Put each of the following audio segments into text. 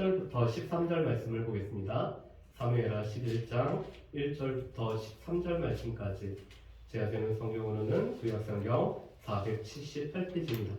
1절부터 13절 말씀을 보겠습니다. 사무엘하 11장 1절부터 13절 말씀까지 제가 드는 성경으로는 구약성경 478페이지입니다.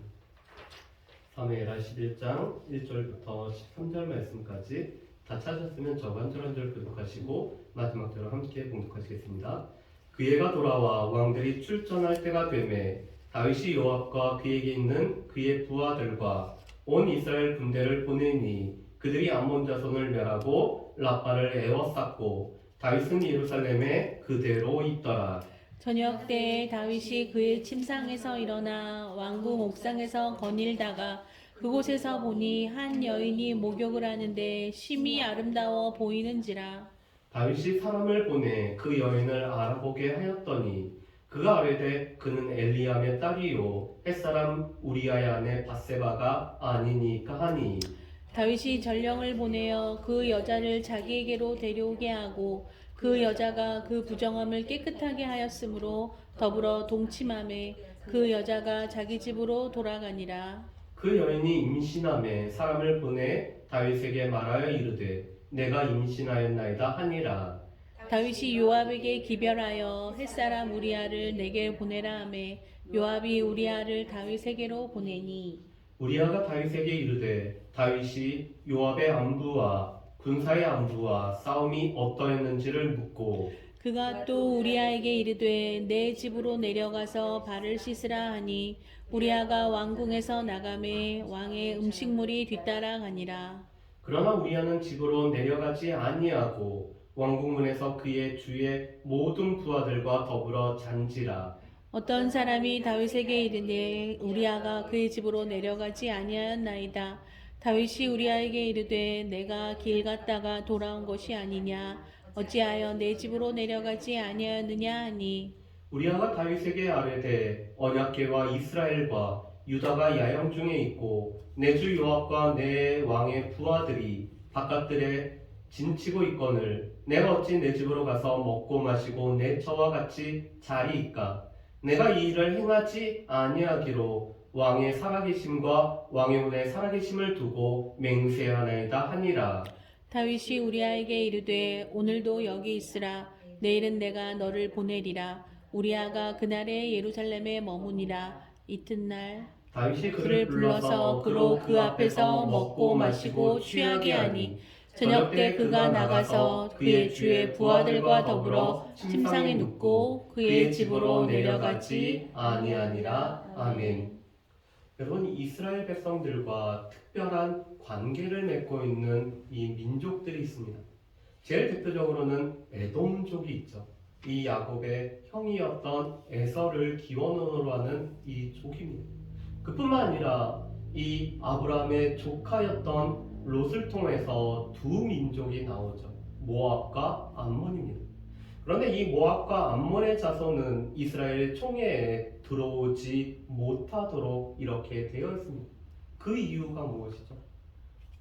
사무엘하 11장 1절부터 13절 말씀까지 다 찾았으면 저거 한 절 한 절 교독하시고 마지막 절을 함께 봉독하시겠습니다. 그 해가 돌아와 왕들이 출전할 때가 되매 다윗이 요압과 그에게 있는 그의 부하들과 온 이스라엘 군대를 보내니 그들이 암몬 자손을 멸하고 라빠를 에워쌌고 다윗은 예루살렘에 그대로 있더라. 저녁 때에 다윗이 그의 침상에서 일어나 왕궁 옥상에서 거닐다가 그곳에서 보니 한 여인이 목욕을 하는데 심히 아름다워 보이는지라. 다윗이 사람을 보내 그 여인을 알아보게 하였더니 그가 아뢰되 그는 엘리암의 딸이요 햇사람 우리아의 아내 밧세바가 아니니까 하니 다윗이 전령을 보내어 그 여자를 자기에게로 데려오게 하고 그 여자가 그 부정함을 깨끗하게 하였으므로 더불어 동침함에 그 여자가 자기 집으로 돌아가니라. 그 여인이 임신함에 사람을 보내 다윗에게 말하여 이르되 내가 임신하였나이다 하니라. 다윗이 요압에게 기별하여 햇사람 우리아를 내게 보내라 하매 요압이 우리아를 다윗에게로 보내니 우리아가 다윗에게 이르되 다윗이 요압의 안부와 군사의 안부와 싸움이 어떠했는지를 묻고 그가 또 우리아에게 이르되 내 집으로 내려가서 발을 씻으라 하니 우리아가 왕궁에서 나가매 왕의 음식물이 뒤따라가니라. 그러나 우리아는 집으로 내려가지 아니하고 왕궁문에서 그의 주의 모든 부하들과 더불어 잔지라. 어떤 사람이 다윗에게 이르되 우리아가 그의 집으로 내려가지 아니하였나이다. 다윗이 우리아에게 이르되 내가 길 갔다가 돌아온 것이 아니냐. 어찌하여 내 집으로 내려가지 아니하였느냐 하니 우리아가 다윗에게 아뢰되 언약궤와 이스라엘과 유다가 야영 중에 있고 내 주 요압과 내 왕의 부하들이 바깥들에 진치고 있거늘 내가 어찌 내 집으로 가서 먹고 마시고 내 처와 같이 자리이까. 내가 이 일을 행하지 아니하기로 왕의 살아계심과 왕의 혼의 살아계심을 두고 맹세하나이다 하니라. 다윗이 우리아에게 이르되 오늘도 여기 있으라. 내일은 내가 너를 보내리라. 우리아가 그날에 예루살렘에 머무니라. 이튿날 다윗이 그를 불러서 그로 그 앞에서 먹고 마시고 취하게 하니 저녁 때 그가 나가서 그의 주의 부하들과 더불어 침상에 눕고 그의 집으로 내려가지 아니하니라. 아멘. 여러분, 이스라엘 백성들과 특별한 관계를 맺고 있는 이 민족들이 있습니다. 제일 대표적으로는 에돔족이 있죠. 이 야곱의 형이었던 에서를 기원으로 하는 이 족입니다. 그뿐만 아니라 이 아브라함의 조카였던 롯을 통해서 두 민족이 나오죠. 모압과 암몬입니다. 그런데 이 모압과 암몬의 자손은 이스라엘 총회에 들어오지 못하도록 이렇게 되어 있습니다. 그 이유가 무엇이죠?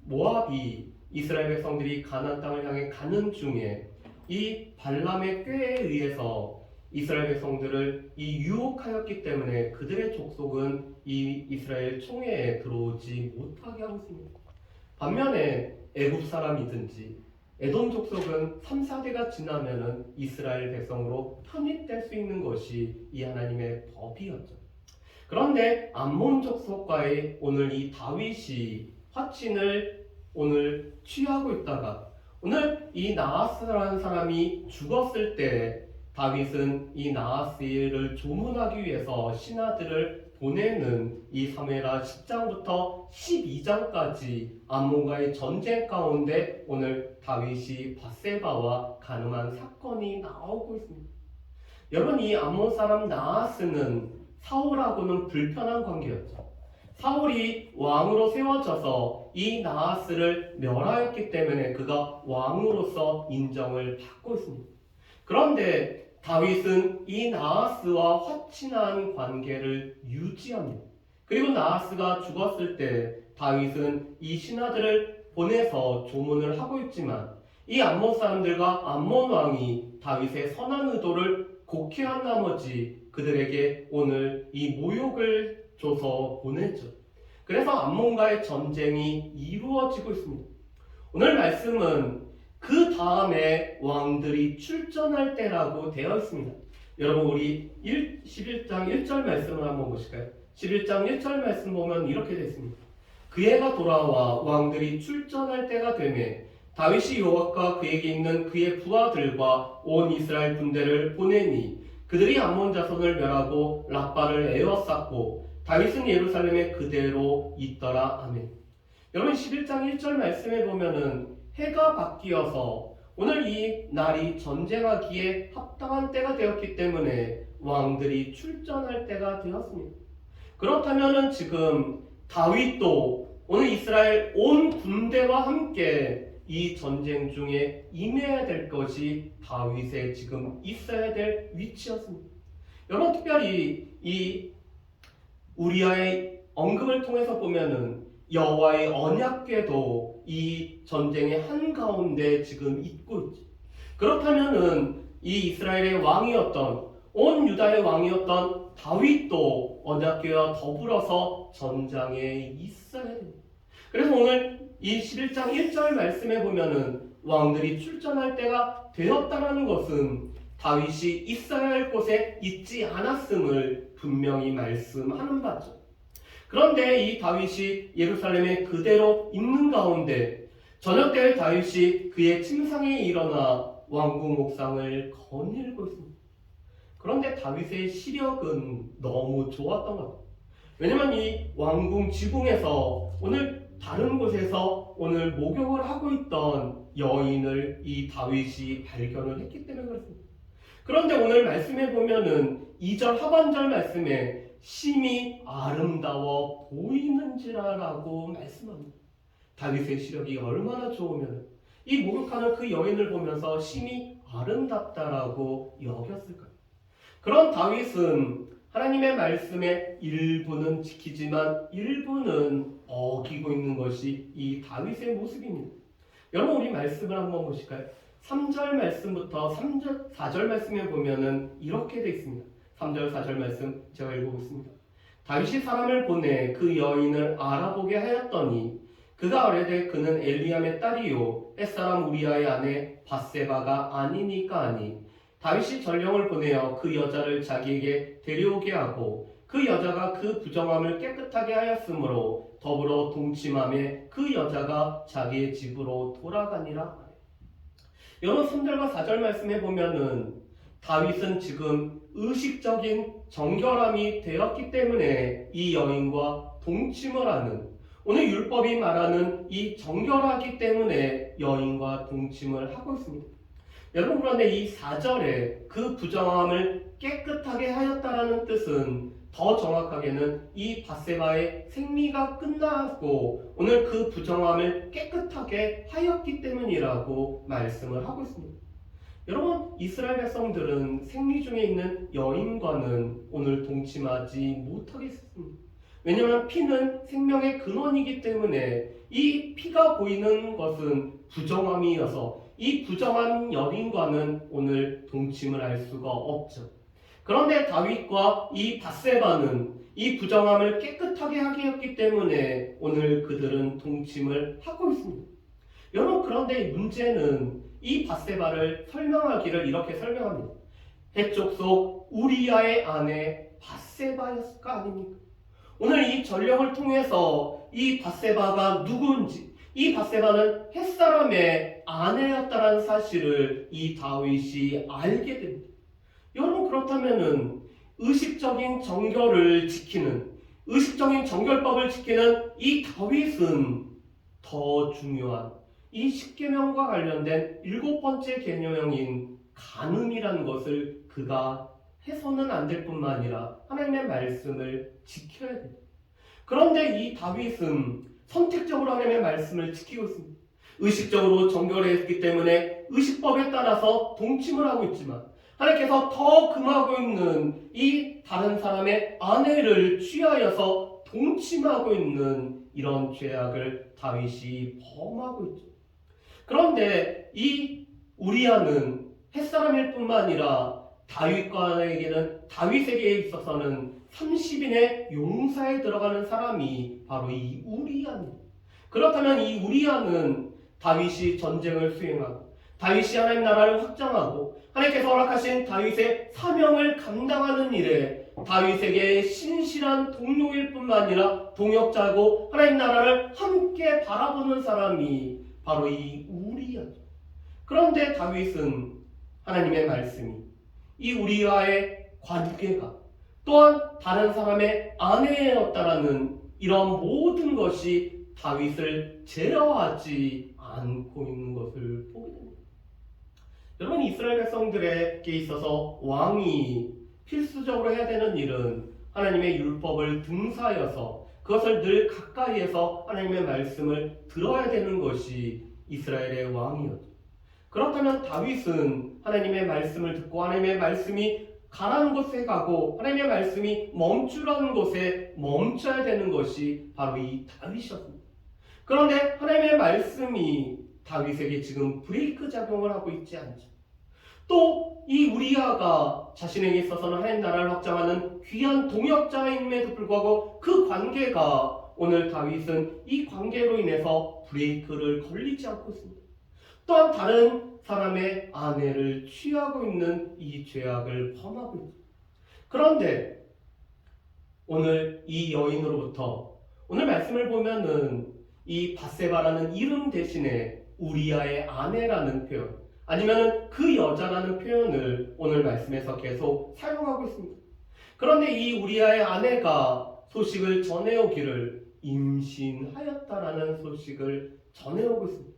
모압이 이스라엘 백성들이 가나안 땅을 향해 가는 중에 이 발람의 꾀에 의해서 이스라엘 백성들을 유혹하였기 때문에 그들의 족속은 이 이스라엘 총회에 들어오지 못하게 하고 있습니다. 반면에 애굽 사람이든지 에돔 족속은 3, 4대가 지나면은 이스라엘 백성으로 편입될 수 있는 것이 이 하나님의 법이었죠. 그런데 암몬 족속과의 오늘 이 다윗이 화친을 오늘 취하고 있다가 오늘 이 나하스라는 사람이 죽었을 때 다윗은 이 나하스를 조문하기 위해서 신하들을 보내는 이 사무엘하 10장부터 12장까지 암몬과의 전쟁 가운데 오늘 다윗이 밧세바와 가늠한 사건이 나오고 있습니다. 여러분, 이 암몬 사람 나하스는 사울하고는 불편한 관계였죠. 사울이 왕으로 세워져서 이 나하스를 멸하였기 때문에 그가 왕으로서 인정을 받고 있습니다. 그런데 다윗은 이 나하스와 화친한 관계를 유지합니다. 그리고 나하스가 죽었을 때 다윗은 이 신하들을 보내서 조문을 하고 있지만 이 암몬 사람들과 암몬 왕이 다윗의 선한 의도를 곡해한 나머지 그들에게 오늘 이 모욕을 줘서 보냈죠. 그래서 암몬과의 전쟁이 이루어지고 있습니다. 오늘 말씀은 그 다음에 왕들이 출전할 때라고 되어 있습니다. 여러분 우리 11장 1절 말씀을 한번 보실까요? 11장 1절 말씀 보면 이렇게 되어 있습니다. 그 해가 돌아와 왕들이 출전할 때가 되매 다윗이 여호와과 그에게 있는 그의 부하들과 온 이스라엘 군대를 보내니 그들이 암몬 자손을 멸하고 랍바를 에워쌌고 다윗은 예루살렘에 그대로 있더라. 아멘. 여러분 11장 1절 말씀에 보면은 해가 바뀌어서 오늘 이 날이 전쟁하기에 합당한 때가 되었기 때문에 왕들이 출전할 때가 되었습니다. 그렇다면은 지금 다윗도 오늘 이스라엘 온 군대와 함께 이 전쟁 중에 임해야 될 것이 다윗의 지금 있어야 될 위치였습니다. 여러분 특별히 이 우리아의 언급을 통해서 보면은 여호와의 언약궤도 이 전쟁의 한가운데 지금 있고 있지. 그렇다면은 이 이스라엘의 왕이었던 온 유다의 왕이었던 다윗도 언약궤와 더불어서 전장에 있어야 됩니다. 그래서 오늘 이 11장 1절 말씀에 보면은 왕들이 출전할 때가 되었다라는 것은 다윗이 있어야 할 곳에 있지 않았음을 분명히 말씀하는 바죠. 그런데 이 다윗이 예루살렘에 그대로 있는 가운데 저녁 때 다윗이 그의 침상에 일어나 왕궁 옥상을 거닐고 있습니다. 그런데 다윗의 시력은 너무 좋았던 것 같아요. 왜냐면 이 왕궁 지붕에서 오늘 다른 곳에서 오늘 목욕을 하고 있던 여인을 이 다윗이 발견을 했기 때문에 그렇습니다. 그런데 오늘 말씀에 보면은 2절 하반절 말씀에 심히 아름다워 보이는지라라고 말씀합니다. 다윗의 시력이 얼마나 좋으면 이 목욕하는 그 여인을 보면서 심히 아름답다라고 여겼을까요? 그런 다윗은 하나님의 말씀의 일부는 지키지만 일부는 어기고 있는 것이 이 다윗의 모습입니다. 여러분 우리 말씀을 한번 보실까요? 3절 말씀부터 4절 말씀에 보면은 이렇게 되어 있습니다. 3절 4절 말씀 제가 읽어보겠습니다. 다윗이 사람을 보내 그 여인을 알아보게 하였더니 그가 아뢰되 그는 엘리암의 딸이요 햇사람 우리아의 아내 밧세바가 아니니까 하니 다윗이 전령을 보내어 그 여자를 자기에게 데려오게 하고 그 여자가 그 부정함을 깨끗하게 하였으므로 더불어 동침함에 그 여자가 자기의 집으로 돌아가니라. 여러분 3절과 4절 말씀에 보면은 다윗은 지금 의식적인 정결함이 되었기 때문에 이 여인과 동침을 하는 오늘 율법이 말하는 이 정결하기 때문에 여인과 동침을 하고 있습니다. 여러분 그런데 이 4절에 그 부정함을 깨끗하게 하였다라는 뜻은 더 정확하게는 이 밧세바의 생리가 끝나고 오늘 그 부정함을 깨끗하게 하였기 때문이라고 말씀을 하고 있습니다. 여러분 이스라엘 백성들은 생리 중에 있는 여인과는 오늘 동침하지 못하겠습니다. 왜냐하면 피는 생명의 근원이기 때문에 이 피가 보이는 것은 부정함이어서 이 부정한 여인과는 오늘 동침을 할 수가 없죠. 그런데 다윗과 이 밧세바는 이 부정함을 깨끗하게 하게 했기 때문에 오늘 그들은 동침을 하고 있습니다. 여러분 그런데 문제는 이 밧세바를 설명하기를 이렇게 설명합니다. 해족속 우리아의 아내 밧세바였을까 아닙니까? 오늘 이 전령을 통해서 이 밧세바가 누구인지 이 밧세바는 햇사람의 아내였다는 사실을 이 다윗이 알게 됩니다. 여러분 그렇다면은 의식적인 정결을 지키는 의식적인 정결법을 지키는 이 다윗은 더 중요한 이 십계명과 관련된 7번째 계명인 간음이라는 것을 그가 해서는 안 될 뿐만 아니라 하나님의 말씀을 지켜야 됩니다. 그런데 이 다윗은 선택적으로 하나님의 말씀을 지키고 있습니다. 의식적으로 정결했기 때문에 의식법에 따라서 동침을 하고 있지만 하나님께서 더 금하고 있는 이 다른 사람의 아내를 취하여서 동침하고 있는 이런 죄악을 다윗이 범하고 있죠. 그런데 이 우리아는 햇사람일 뿐만 아니라 다윗에게 있어서는 30인의 용사에 들어가는 사람이 바로 이 우리아입니다. 그렇다면 이 우리아는 다윗이 전쟁을 수행하고 다윗이 하나님 나라를 확장하고 하나님께서 허락하신 다윗의 사명을 감당하는 일에 다윗에게 신실한 동료일 뿐만 아니라 동역자고 하나님 나라를 함께 바라보는 사람이 바로 이 우리야죠. 그런데 다윗은 하나님의 말씀이 이 우리와의 관계가 또한 다른 사람의 아내였다라는 이런 모든 것이 다윗을 제어하지 않고 있는 것을 보게 됩니다. 여러분, 이스라엘 백성들에게 있어서 왕이 필수적으로 해야 되는 일은 하나님의 율법을 등사하여서 그것을 늘 가까이에서 하나님의 말씀을 들어야 되는 것이 이스라엘의 왕이었죠. 그렇다면 다윗은 하나님의 말씀을 듣고 하나님의 말씀이 가라는 곳에 가고 하나님의 말씀이 멈추라는 곳에 멈춰야 되는 것이 바로 이 다윗이었습니다. 그런데 하나님의 말씀이 다윗에게 지금 브레이크 작용을 하고 있지 않죠. 또 이 우리아가 자신에게 있어서는 하나님 나라를 확장하는 귀한 동역자임에도 불구하고 그 관계가 오늘 다윗은 이 관계로 인해서 브레이크를 걸리지 않고 있습니다. 또한 다른 사람의 아내를 취하고 있는 이 죄악을 범하고 있죠. 그런데 오늘 이 여인으로부터 오늘 말씀을 보면은 이 밧세바라는 이름 대신에 우리아의 아내라는 표현 아니면 그 여자라는 표현을 오늘 말씀에서 계속 사용하고 있습니다. 그런데 이 우리아의 아내가 소식을 전해오기를 임신하였다라는 소식을 전해오고 있습니다.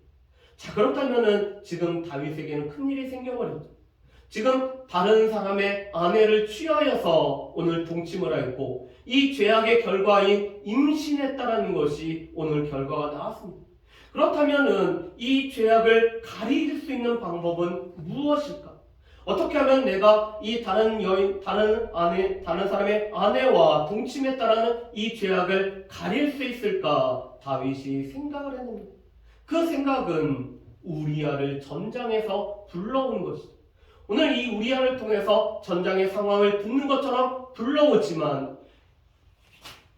자, 그렇다면은 지금 다윗에게는 큰일이 생겨버렸죠. 지금 다른 사람의 아내를 취하여서 오늘 동침을 하였고 이 죄악의 결과인 임신했다라는 것이 오늘 결과가 나왔습니다. 그렇다면은 이 죄악을 가릴 수 있는 방법은 무엇일까? 어떻게 하면 내가 이 다른 사람의 아내와 동침했다라는 이 죄악을 가릴 수 있을까? 다윗이 생각을 했는데 그 생각은 우리아를 전장에서 불러온 것이죠. 오늘 이 우리아를 통해서 전장의 상황을 듣는 것처럼 불러오지만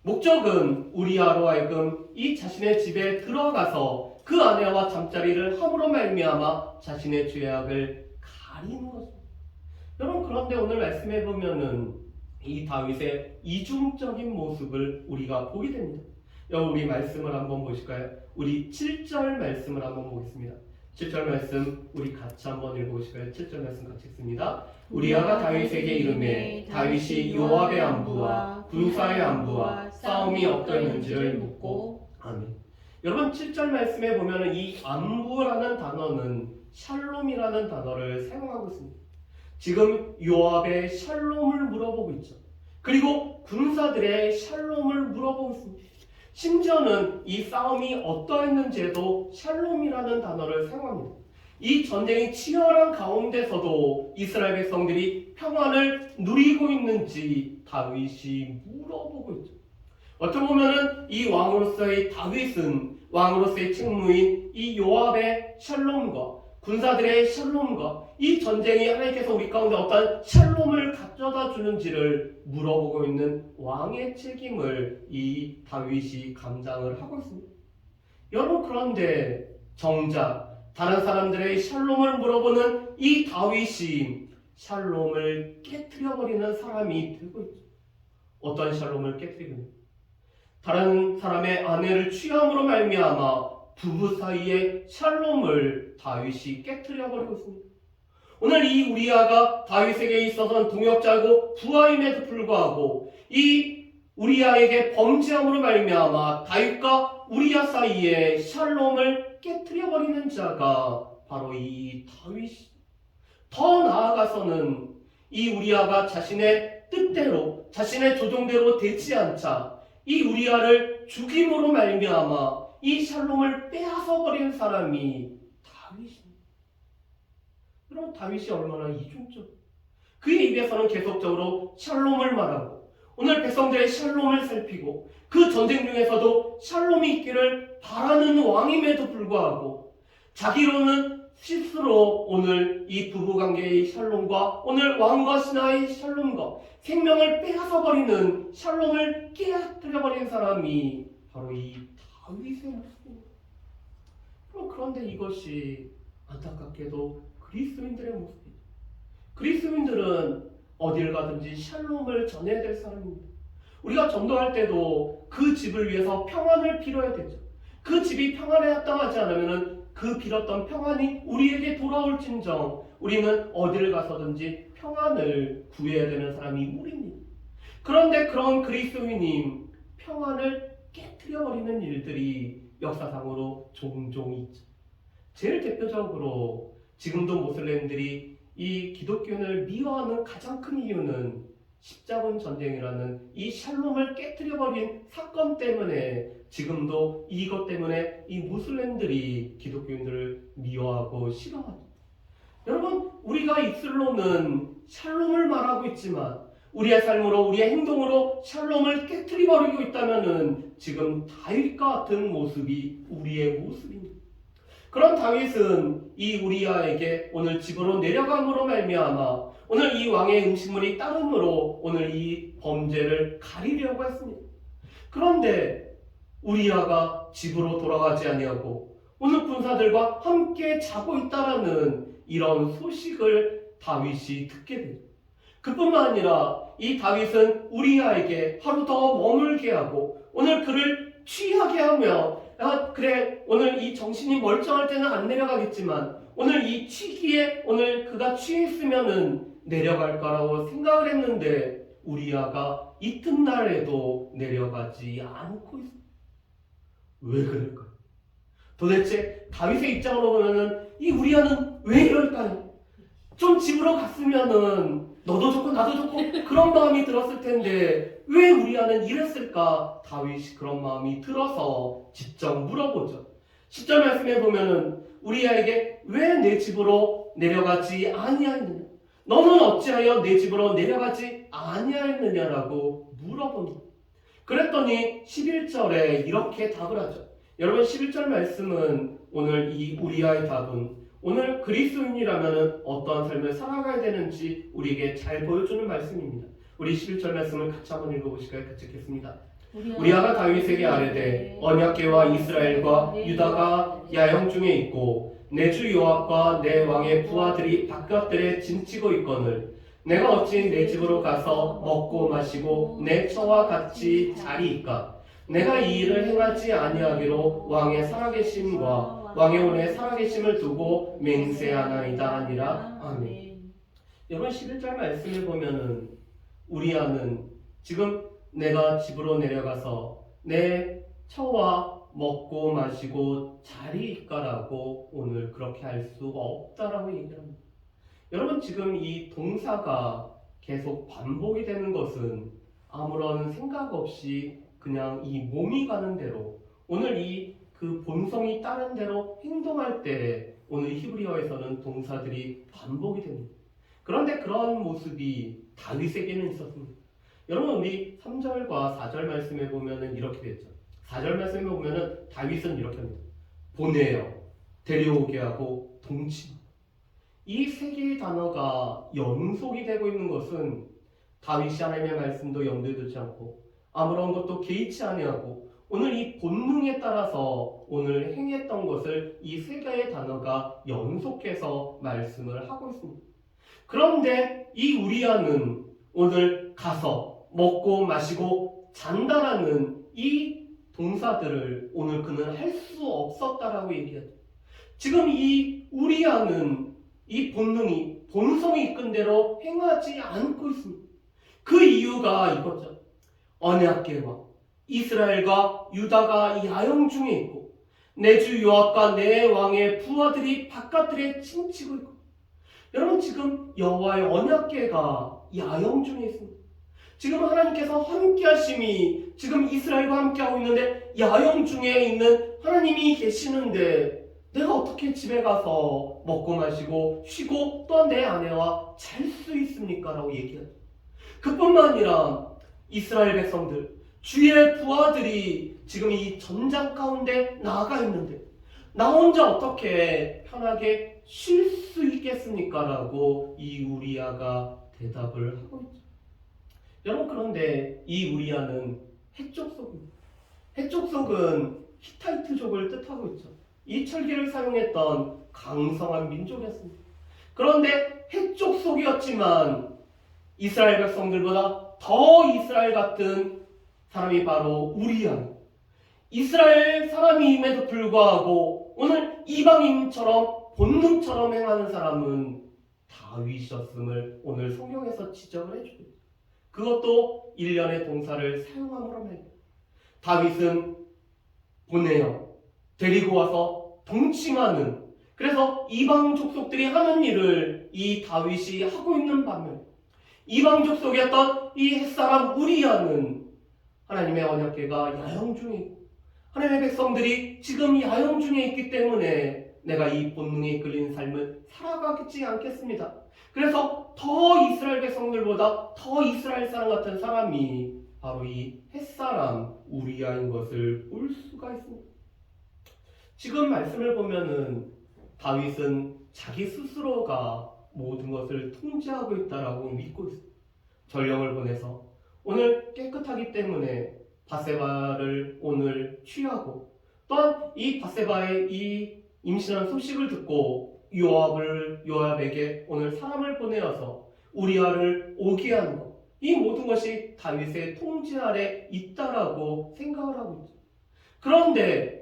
목적은 우리아로 하여금 이 자신의 집에 들어가서 그 아내와 잠자리를 함으로 말미암아 자신의 죄악을 가리는 것입니다. 여러분, 그런데 오늘 말씀해 보면은 이 다윗의 이중적인 모습을 우리가 보게 됩니다. 여러분, 우리 말씀을 한번 보실까요? 우리 7절 말씀을 한번 보겠습니다. 7절 말씀 우리 같이 한번 읽어보실까요? 7절 말씀 같이 읽습니다. 우리아가 다윗에게 이르매 다윗이 요압의 안부와 군사의 안부와 싸움이 어떠했는지를 묻고 아멘. 여러분, 7절 말씀에 보면 이 안부라는 단어는 샬롬이라는 단어를 사용하고 있습니다. 지금 요압의 샬롬을 물어보고 있죠. 그리고 군사들의 샬롬을 물어보고 있습니다. 심지어는 이 싸움이 어떠했는지에도 샬롬이라는 단어를 사용합니다. 이 전쟁이 치열한 가운데서도 이스라엘 백성들이 평안을 누리고 있는지 다윗이 물어보고 있죠. 어떻게 보면은 이 왕으로서의 다윗은 왕으로서의 책무인 이 요압의 샬롬과 군사들의 샬롬과 이 전쟁이 하나님께서 우리 가운데 어떤 샬롬을 가져다 주는지를 물어보고 있는 왕의 책임을 이 다윗이 감당을 하고 있습니다. 여러분, 그런데 정작 다른 사람들의 샬롬을 물어보는 이 다윗이 샬롬을 깨트려버리는 사람이 되고 있죠. 어떤 샬롬을 깨트리는? 다른 사람의 아내를 취함으로 말미암아 부부 사이의 샬롬을 다윗이 깨트려버리고 있습니다. 오늘 이 우리아가 다윗에게 있어서는 동역자고 부하임에도 불구하고 이 우리아에게 범죄함으로 말미암아 다윗과 우리아 사이의 샬롬을 깨트려버리는 자가 바로 이 다윗이. 더 나아가서는 이 우리아가 자신의 뜻대로 자신의 조종대로 되지 않자 이 우리아를 죽임으로 말미암아 이 샬롬을 빼앗아 버린 사람이 다윗입니다. 여러분, 다윗이 얼마나 이중적? 그의 입에서는 계속적으로 샬롬을 말하고 오늘 백성들의 샬롬을 살피고 그 전쟁 중에서도 샬롬이 있기를 바라는 왕임에도 불구하고 자기로는 스스로 오늘 이 부부관계의 샬롬과 오늘 왕과 신하의 샬롬과 생명을 빼앗아버리는 샬롬을 깨뜨려버린 사람이 바로 이 다윗의 모습입니다. 그런데 이것이 안타깝게도 그리스도인들의 모습이죠. 그리스도인들은 어딜 가든지 샬롬을 전해야 될 사람입니다. 우리가 전도할 때도 그 집을 위해서 평안을 빌어야 되죠. 그 집이 평안에 합당하지 않으면 그 빌었던 평안이 우리에게 돌아올진정 우리는 어딜 가서든지 평안을 구해야 되는 사람이 우리입니다. 그런데 그런 그리스도인이 평안을 깨뜨려버리는 일들이 역사상으로 종종 있죠. 제일 대표적으로 지금도 모슬렘들이 이 기독교인을 미워하는 가장 큰 이유는 십자군 전쟁이라는 이 샬롬을 깨뜨려버린 사건 때문에 지금도 이것 때문에 이 무슬림들이 기독교인들을 미워하고 싫어하죠. 여러분, 우리가 입술로는 샬롬을 말하고 있지만 우리의 삶으로 우리의 행동으로 샬롬을 깨뜨려버리고 있다면 지금 다윗과 같은 모습이 우리의 모습입니다. 그런 다윗은 이 우리아에게 오늘 집으로 내려감으로 말미암아 오늘 이 왕의 음식물이 따름으로 오늘 이 범죄를 가리려고 했습니다. 그런데 우리아가 집으로 돌아가지 아니하고 오늘 군사들과 함께 자고 있다라는 이런 소식을 다윗이 듣게 됩니다. 그뿐만 아니라 이 다윗은 우리아에게 하루 더 머물게 하고 오늘 그를 취하게 하며 그래 오늘 이 정신이 멀쩡할 때는 안 내려가겠지만 오늘 이 취기에 오늘 그가 취했으면은 내려갈 거라고 생각을 했는데 우리아가 이튿날에도 내려가지 않고 있습니다. 왜 그럴까요? 도대체 다윗의 입장으로 보면은 이 우리아는 왜 이럴까요? 좀 집으로 갔으면은 너도 좋고 나도 좋고 그런 마음이 들었을 텐데 왜 우리아는 이랬을까? 다윗이 그런 마음이 들어서 직접 물어보죠. 10절 말씀에 보면은 우리아에게 왜 내 집으로 내려가지 아니하였느냐? 너는 어찌하여 내 집으로 내려가지 아니하였느냐라고 물어봅니다. 그랬더니 11절에 이렇게 답을 하죠. 여러분 11절 말씀은 오늘 이 우리아의 답은 오늘 그리스도인이라면 어떠한 삶을 살아가야 되는지 우리에게 잘 보여주는 말씀입니다. 우리 11절 말씀을 같이 한번 읽어보실까요? 같이 읽겠습니다. 우리아가 다윗에게 아뢰되 언약궤와 이스라엘과 유다가 야영 중에 있고 내 주 요압과 내 왕의 부하들이 바깥들에 짐치고 있거늘 내가 어찌 내 집으로 가서 먹고 마시고 내 처와 같이 자리이까? 내가 이 일을 행하지 아니하기로 왕의 살아계심과 왕의 오늘 살아계심을 두고 맹세하나이다 아니라. 아멘. 여러분 11절 말씀을 보면은 우리아는 지금 내가 집으로 내려가서 내 처와 먹고 마시고 자리이까라고 오늘 그렇게 할 수 없다라고 얘기합니다. 여러분 지금 이 동사가 계속 반복이 되는 것은 아무런 생각 없이 그냥 이 몸이 가는 대로 오늘 이 그 본성이 따른 대로 행동할 때 오늘 히브리어에서는 동사들이 반복이 됩니다. 그런데 그런 모습이 다윗에게는 있었습니다. 여러분 우리 3절과 4절 말씀에 보면은 이렇게 됐죠. 4절 말씀에 보면은 다윗은 이렇게 합니다. 보내어 데려오게 하고 동치. 이 세 개의 단어가 연속이 되고 있는 것은 다윗이 하나님의 말씀도 염두에 두지 않고 아무런 것도 개의치 아니하고 오늘 이 본능에 따라서 오늘 행했던 것을 이 세 개의 단어가 연속해서 말씀을 하고 있습니다. 그런데 이 우리아는 오늘 가서 먹고 마시고 잔다라는 이 동사들을 오늘 그는 할 수 없었다라고 얘기하죠. 지금 이 우리아는 이 본능이 본성이 이끈 대로 행하지 않고 있습니다. 그 이유가 이거죠. 언약궤와 이스라엘과 유다가 야영 중에 있고 내 주 요압과 내 왕의 부하들이 바깥들에 침치고 있고 여러분 지금 여호와의 언약궤가 야영 중에 있습니다. 지금 하나님께서 함께 하심이 지금 이스라엘과 함께 하고 있는데 야영 중에 있는 하나님이 계시는데 내가 어떻게 집에 가서 먹고 마시고 쉬고 또한 내 아내와 잘 수 있습니까? 라고 얘기하죠. 그뿐만 아니라 이스라엘 백성들 주의 부하들이 지금 이 전장 가운데 나가 있는데 나 혼자 어떻게 편하게 쉴 수 있겠습니까? 라고 이 우리아가 대답을 하고 있죠. 여러분 그런데 이 우리아는 해족속입니다. 해족속은 히타이트족을 뜻하고 있죠. 이 철기를 사용했던 강성한 민족이었습니다. 그런데 해쪽 속이었지만 이스라엘 백성들보다 더 이스라엘 같은 사람이 바로 우리야. 이스라엘 사람임에도 불구하고 오늘 이방인처럼 본능처럼 행하는 사람은 다윗이었음을 오늘 성경에서 지적을 해주고 있습니다. 그것도 일련의 동사를 사용함으로 말입니다. 다윗은 보내어 데리고 와서 동침하는, 그래서 이방 족속들이 하는 일을 이 다윗이 하고 있는 반면 이방 족속이었던 이 햇사람 우리야는 하나님의 언약궤가 야영 중에 있고 하나님의 백성들이 지금 야영 중에 있기 때문에 내가 이 본능에 이끌린 삶을 살아가지 않겠습니다. 그래서 더 이스라엘 백성들보다 더 이스라엘 사람 같은 사람이 바로 이 햇사람 우리야인 것을 볼 수가 있습니다. 지금 말씀을 보면은 다윗은 자기 스스로가 모든 것을 통제하고 있다라고 믿고 있습니다. 전령을 보내서 오늘 깨끗하기 때문에 밧세바를 오늘 취하고, 또한 이 밧세바의 이 임신한 소식을 듣고 요압에게 오늘 사람을 보내어서 우리아를 오게 하는 것, 이 모든 것이 다윗의 통제 아래 있다라고 생각을 하고 있죠. 그런데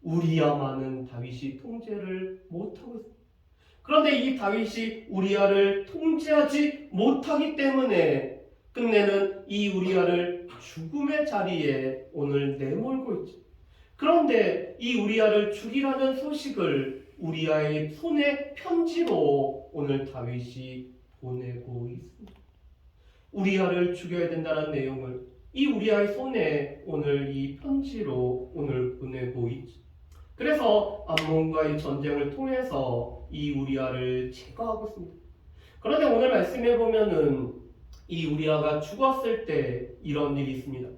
우리아만은 다윗이 통제를 못하고 있습니다. 그런데 이 다윗이 우리아를 통제하지 못하기 때문에 끝내는 이 우리아를 죽음의 자리에 오늘 내몰고 있죠. 그런데 이 우리아를 죽이라는 소식을 우리아의 손에 편지로 오늘 다윗이 보내고 있습니다. 우리아를 죽여야 된다는 내용을 이 우리아의 손에 오늘 이 편지로 오늘 보내고 있죠. 그래서 암몬과의 전쟁을 통해서 이 우리아를 제거하고 있습니다. 그런데 오늘 말씀해 보면은 이 우리아가 죽었을 때 이런 일이 있습니다.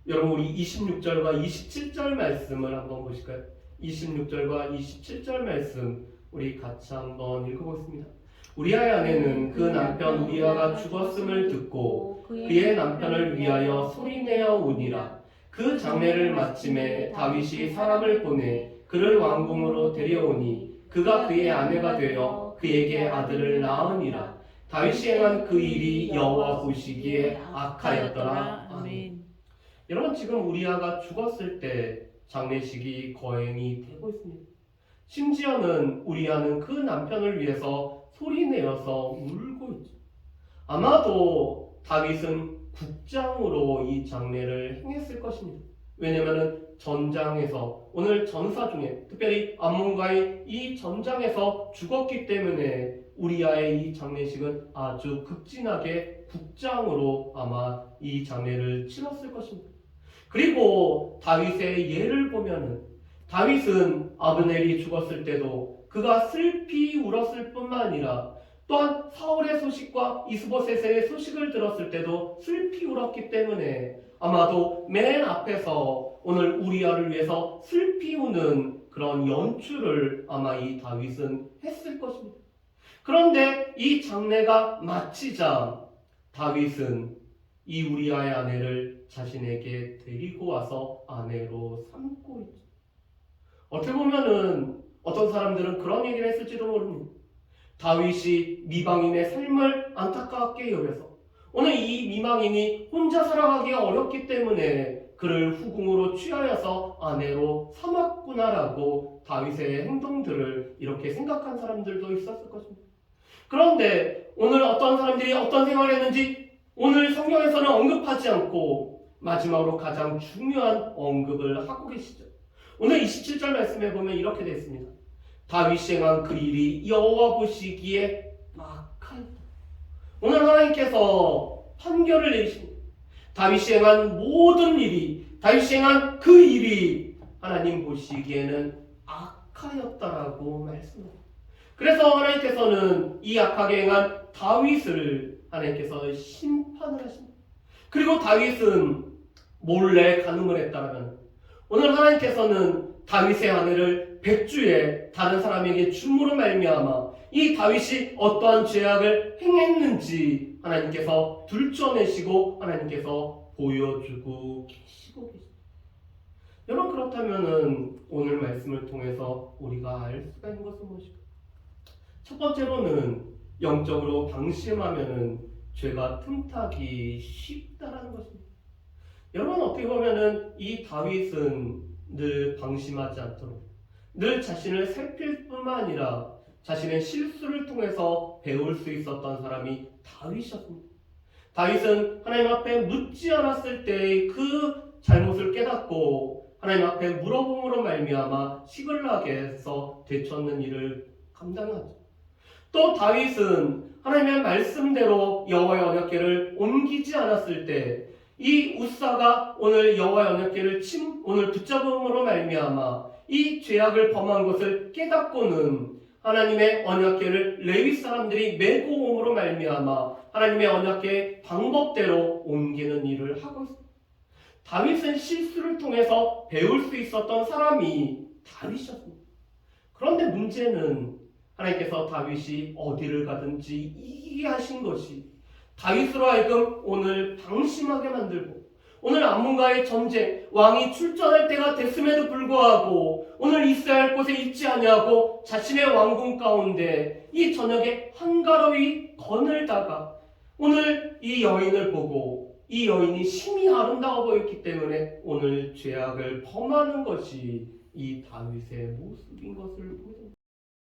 여러분 우리 26절과 27절 말씀을 한번 보실까요? 26절과 27절 말씀 우리 같이 한번 읽어보겠습니다. 우리아의 아내는 그 남편 우리아가 죽었음을 듣고 그의 남편을 위하여 소리내어 우니라. 그 장례를 마침에 다윗이 사람을 보내 그를 왕궁으로 데려오니 그가 그의 아내가 되어 그에게 아들을 낳으니라. 다윗이 행한 그 일이 여호와 보시기에 악하였더라. 아멘. 여러분 지금 우리아가 죽었을 때 장례식이 거행이 되고 있습니다. 심지어는 우리아는 그 남편을 위해서 소리내어서 울고 있죠. 아마도 다윗은 국장으로 이 장례를 행했을 것입니다. 왜냐하면 전장에서 오늘 전사 중에 특별히 암몬과의 이 전장에서 죽었기 때문에 우리아의 이 장례식은 아주 극진하게 국장으로 아마 이 장례를 치렀을 것입니다. 그리고 다윗의 예를 보면은 다윗은 아브넬이 죽었을 때도 그가 슬피 울었을 뿐만 아니라 또한 사울의 소식과 이스보셋의 소식을 들었을 때도 슬피 울었기 때문에 아마도 맨 앞에서 오늘 우리아를 위해서 슬피 우는 그런 연출을 아마 이 다윗은 했을 것입니다. 그런데 이 장례가 마치자 다윗은 이 우리아의 아내를 자신에게 데리고 와서 아내로 삼고 있죠. 어떻게 보면은 어떤 사람들은 그런 얘기를 했을지도 모릅니다. 다윗이 미방인의 삶을 안타깝게 여겨서 오늘 이 미방인이 혼자 살아가기가 어렵기 때문에 그를 후궁으로 취하여서 아내로 삼았구나라고 다윗의 행동들을 이렇게 생각한 사람들도 있었을 것입니다. 그런데 오늘 어떤 사람들이 어떤 생각을 했는지 오늘 성경에서는 언급하지 않고 마지막으로 가장 중요한 언급을 하고 계시죠. 오늘 27절 말씀에 보면 이렇게 되어 있습니다. 다윗이 행한 그 일이 여호와 보시기에 악하였다. 오늘 하나님께서 판결을 내리십니다. 다윗이 행한 모든 일이, 다윗이 행한 그 일이 하나님 보시기에는 악하였다라고 말씀합니다. 그래서 하나님께서는 이 악하게 행한 다윗을 하나님께서 심판을 하십니다. 그리고 다윗은 몰래 간음을 했다면 오늘 하나님께서는 다윗의 아내를 백주에 다른 사람에게 줌으로 말미암아 이 다윗이 어떠한 죄악을 행했는지 하나님께서 들춰내시고 하나님께서 보여주고 계시고 계십니다. 여러분 그렇다면은 오늘 말씀을 통해서 우리가 알 수가 있는 것은 무엇일까? 첫 번째로는 영적으로 방심하면은 죄가 틈타기 쉽다라는 것입니다. 여러분 어떻게 보면은 이 다윗은 늘 방심하지 않도록 늘 자신을 살필 뿐만 아니라 자신의 실수를 통해서 배울 수 있었던 사람이 다윗이었습니다. 다윗은 하나님 앞에 묻지 않았을 때의 그 잘못을 깨닫고 하나님 앞에 물어봄으로 말미암아 시글락에서 되찾는 일을 감당하죠. 또 다윗은 하나님의 말씀대로 여호와의 언약궤를 옮기지 않았을 때 이 우사가 오늘 여호와의 언약궤를 오늘 붙잡음으로 말미암아 이 죄악을 범한 것을 깨닫고는 하나님의 언약궤를 레위 사람들이 메고 옴으로 말미암아 하나님의 언약궤의 방법대로 옮기는 일을 하고 있습니다. 다윗은 실수를 통해서 배울 수 있었던 사람이 다윗이었습니다. 그런데 문제는 하나님께서 다윗이 어디를 가든지 이기게 하신 것이 다윗으로 하여금 오늘 방심하게 만들고 오늘 암몬과의 전쟁 왕이 출전할 때가 됐음에도 불구하고 오늘 있어야 할 곳에 있지 아니하고 자신의 왕궁 가운데 이 저녁에 한가로이 거늘다가 오늘 이 여인을 보고 이 여인이 심히 아름다워 보였기 때문에 오늘 죄악을 범하는 것이 이 다윗의 모습인 것을 보입니다.